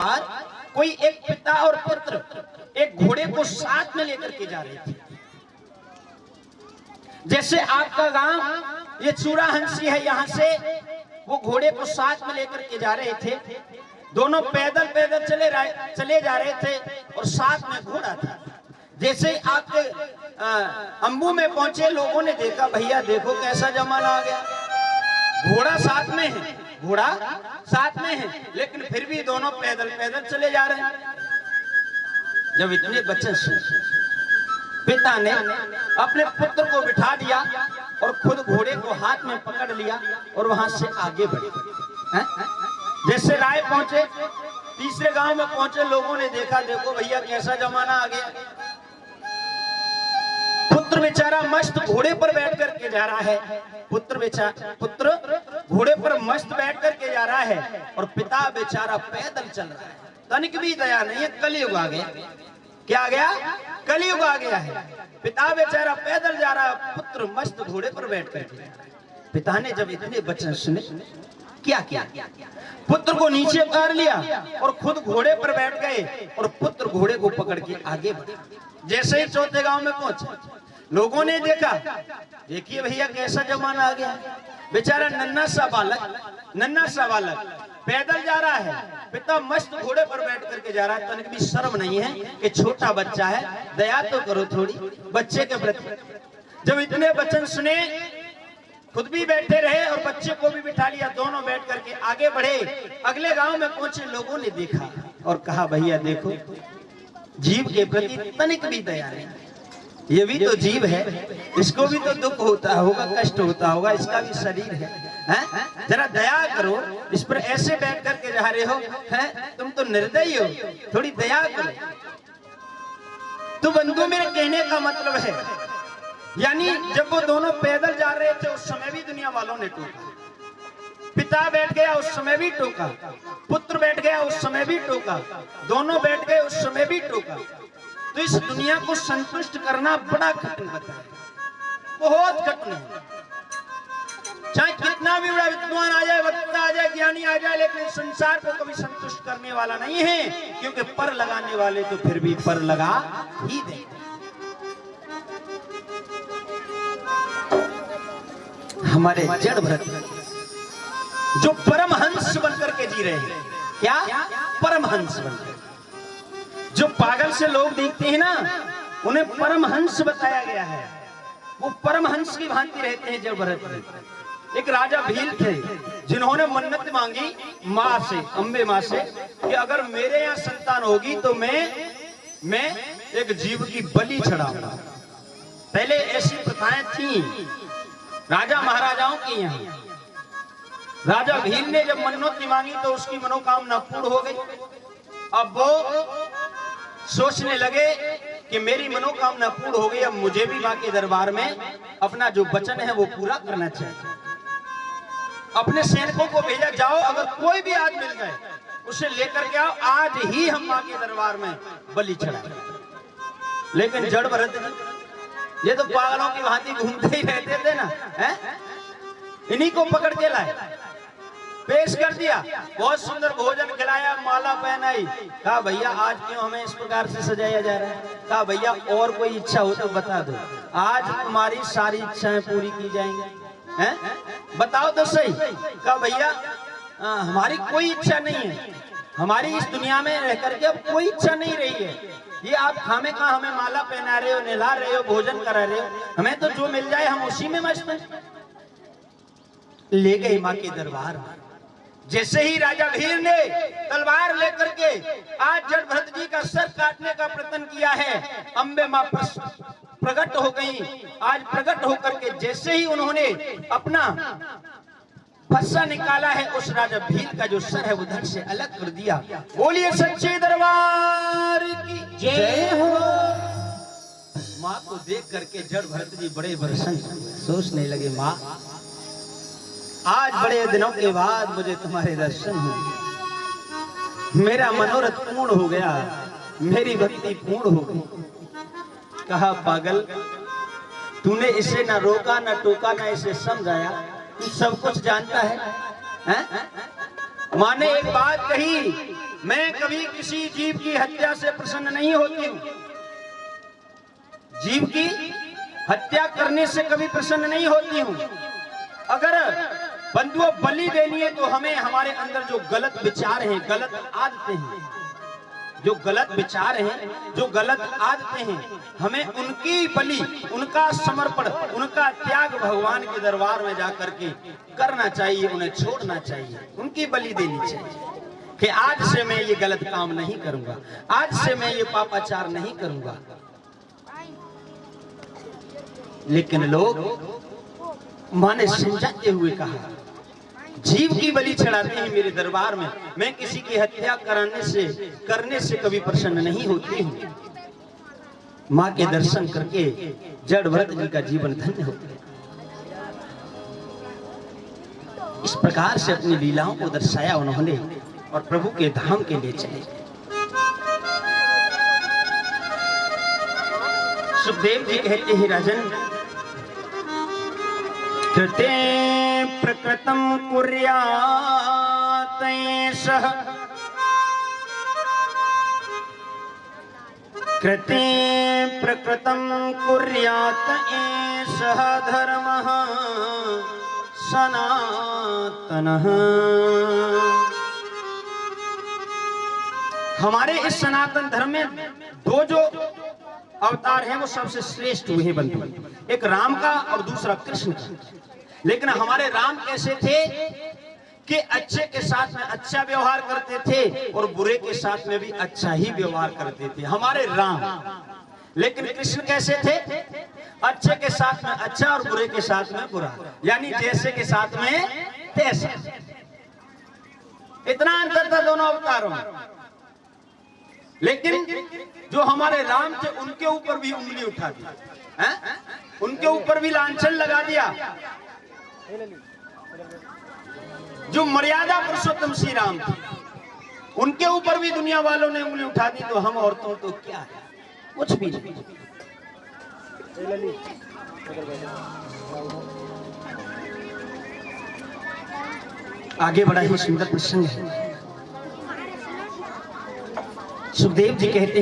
बाद कोई एक पिता और पुत्र एक घोड़े को साथ में लेकर के जा रहे थे। जैसे आपका गांव ये चूड़ाहंसी है, यहाँ से वो घोड़े को साथ में लेकर के जा रहे थे। दोनों पैदल पैदल चले जा रहे थे और साथ में घोड़ा था। जैसे ही आपके अंबू में पहुंचे, लोगों ने देखा, भैया देखो कैसा जमाना आ गया, घोड़ा साथ में है, घोड़ा साथ में है, लेकिन फिर भी दोनों पैदल पैदल चले जा रहे हैं। जब इतने बच्चे से पिता ने अपने पुत्र को बिठा दिया और खुद घोड़े को हाथ में पकड़ लिया और वहां से आगे बढ़े। जैसे राय पहुंचे, तीसरे गांव में पहुंचे, लोगों ने देखा, देखो भैया कैसा जमाना आ गया, पुत्र बेचारा मस्त घोड़े पर बैठ करके जा रहा है, पुत्र घोड़े पर मस्त बैठ करके जा रहा है और पिता बेचारा पैदल चल रहा है। तनिक भी दया नहीं है, कलयुग आ गया। क्या आ गया? कलयुग आ गया है। पिता बेचारा पैदल जा रहा है, पुत्र मस्त घोड़े पर बैठ करके। पिता ने जब इतने वचन सुने, क्या किया? पुत्र को नीचे उतार लिया और खुद घोड़े पर बैठ गए और पुत्र घोड़े को पकड़ के आगे बढ़े। जैसे ही चौथे गांव में पहुंचे, लोगों ने देखा, देखिए भैया कैसा जमाना आ गया, बेचारा नन्हा सा बालक पैदल जा रहा है, पिता मस्त घोड़े पर बैठ करके जा रहा है। तनिक भी शर्म नहीं है कि छोटा बच्चा है, दया तो करो थोड़ी बच्चे के प्रति। जब इतने वचन सुने, खुद भी बैठे रहे और बच्चे को भी बिठा लिया, दोनों बैठ करके आगे बढ़े। अगले गांव में पहुंचे, लोगों ने देखा और कहा, भैया देखो, जीव के प्रति तनिक भी दया नहीं, ये भी तो जीव है, इसको भी तो दुख होता होगा, कष्ट होता होगा, इसका भी शरीर है, जरा दया करो, इस पर ऐसे बैठ करके जा रहे हो, हैं? तुम तो निर्दयी हो, थोड़ी दया करो। तो बंधु, मेरे कहने का मतलब है, यानी जब वो दोनों पैदल जा रहे थे, उस समय भी दुनिया वालों ने टोका, पिता बैठ गया उस समय भी टोका, पुत्र बैठ गया उस समय भी टोका, दोनों बैठ गए उस समय भी टोका। तो इस दुनिया को संतुष्ट करना बड़ा कठिन होता है, बहुत कठिन है। चाहे कितना भी बड़ा विद्वान आ जाए, वक्ता आ जाए, ज्ञानी आ जाए, लेकिन संसार को कभी संतुष्ट करने वाला नहीं है, क्योंकि पर लगाने वाले तो फिर भी पर लगा ही दे। हमारे जड़ भरत जो परमहंस बनकर के जी रहे हैं, क्या परमहंस बनकर, जो पागल से लोग देखते हैं ना, उन्हें परमहंस बताया गया है, वो परमहंस की भांति रहते हैं जड़ भरत में। एक राजा भील थे, जिन्होंने मन्नत मांगी माँ से, अम्बे माँ से, कि अगर मेरे यहाँ संतान होगी तो मैं एक जीव की बलि चढ़ाऊंगा। पहले ऐसी प्रथाएं थी राजा महाराजाओं की यहाँ। राजा भील ने जब मन्नत मांगी तो उसकी मनोकामना पूर्ण हो गई। अब वो सोचने लगे कि मेरी मनोकामना पूर्ण हो गई, अब मुझे भी मां के दरबार में अपना जो वचन है वो पूरा करना चाहिए। अपने सैनिकों को भेजा, जाओ अगर कोई भी आज मिल जाए उसे लेकर के आओ, आज ही हम मां के दरबार में बलि चढ़ाएं। लेकिन जड़ भरत जी ये तो पागलों की भांति घूमते ही रहते थे ना, हैं? इन्हीं को पकड़ के लाए, पेश कर दिया, बहुत सुंदर भोजन खिलाया, माला पहनाई। कहा, भैया आज क्यों हमें इस प्रकार से सजाया जा रहा है? कहा, भैया और कोई इच्छा हो तो बता दो, आज तुम्हारी सारी इच्छाएं पूरी की जाएंगी, हैं? बताओ तो सही। कहा, भैया हमारी कोई इच्छा नहीं है, हमारी इस दुनिया में रह करके अब कोई इच्छा नहीं रही है। ये आप खामे खा हमें माला पहना रहे हो, नहला रहे हो, भोजन करा रहे हो, हमें तो जो मिल जाए हम उसी में मस्त हैं। ले गए मां के दरबार में। जैसे ही राजा भील ने तलवार लेकर के आज जड़ भरत जी का सर काटने का प्रयत्न किया है, अम्बे मां प्रकट हो गई। आज प्रकट होकर के जैसे ही उन्होंने अपना फस्सा निकाला है, उस राजा भील का जो सर है वो धड़ से अलग कर दिया। बोलिए सच्चे दरबार की जय हो। माँ को देख करके जड़ भरत जी बड़े प्रसन्न, सोचने लगे, माँ आज बड़े दिनों के बाद मुझे तुम्हारे दर्शन हुए, मेरा मनोरथ पूर्ण हो गया, मेरी भक्ति पूर्ण हो गई। कहा, पागल, तूने इसे ना रोका ना टोका ना इसे समझाया, तू सब कुछ जानता है, हैं? माँ ने एक बात कही, मैं कभी किसी जीव की हत्या से प्रसन्न नहीं होती हूं। जीव की हत्या करने से कभी प्रसन्न नहीं होती हूं। अगर बंधुओं बलि देनी है तो हमें हमारे अंदर जो गलत विचार हैं, गलत आदतें हैं, जो गलत विचार हैं, जो गलत आदतें हैं, हमें उनकी बलि, उनका समर्पण, उनका त्याग भगवान के दरबार में जाकर के करना चाहिए, उन्हें छोड़ना चाहिए, उनकी बलि देनी चाहिए कि आज से मैं ये गलत काम नहीं करूंगा, आज से मैं ये पापाचार नहीं करूंगा। लेकिन लोग मां ने समझाते हुए कहा, जीव की बलि चढ़ाते हैं मेरे दरबार में, मैं किसी की हत्या करने से कभी प्रसन्न नहीं होती हूँ। माँ के दर्शन करके जड़ भरत जी का जीवन धन्य हो गया। इस प्रकार से अपनी लीलाओं को दर्शाया उन्होंने और प्रभु के धाम के लिए चले। सुखदेव जी कहते हैं, राजन, कृते प्रकृतं कुर्यात् एषः, कृते प्रकृतं कुर्यात् एषः धर्मः सनातनः। हमारे इस सनातन धर्म में दो जो अवतार हैं वो सबसे श्रेष्ठ हुए हैं बंधु, एक राम का और दूसरा कृष्ण का। लेकिन हमारे राम कैसे थे कि अच्छे के साथ में अच्छा व्यवहार करते थे और बुरे के साथ में भी अच्छा ही व्यवहार करते थे, हमारे राम। लेकिन कृष्ण कैसे थे? अच्छे के साथ में अच्छा और बुरे के साथ में बुरा, यानी जैसे के साथ में तैसा। इतना अंतर था दोनों अवतारों में। लेकिन जो हमारे राम थे उनके ऊपर भी उंगली उठा दी, उनके ऊपर भी लांछन लगा दिया। जो मर्यादा पुरुषोत्तम श्री राम थे उनके ऊपर भी दुनिया वालों ने उंगली उठा दी, तो हम औरतों तो क्या है, कुछ भी नहीं। आगे बड़ा ही सुंदर प्रसंग है। सुखदेव जी कहते हैं,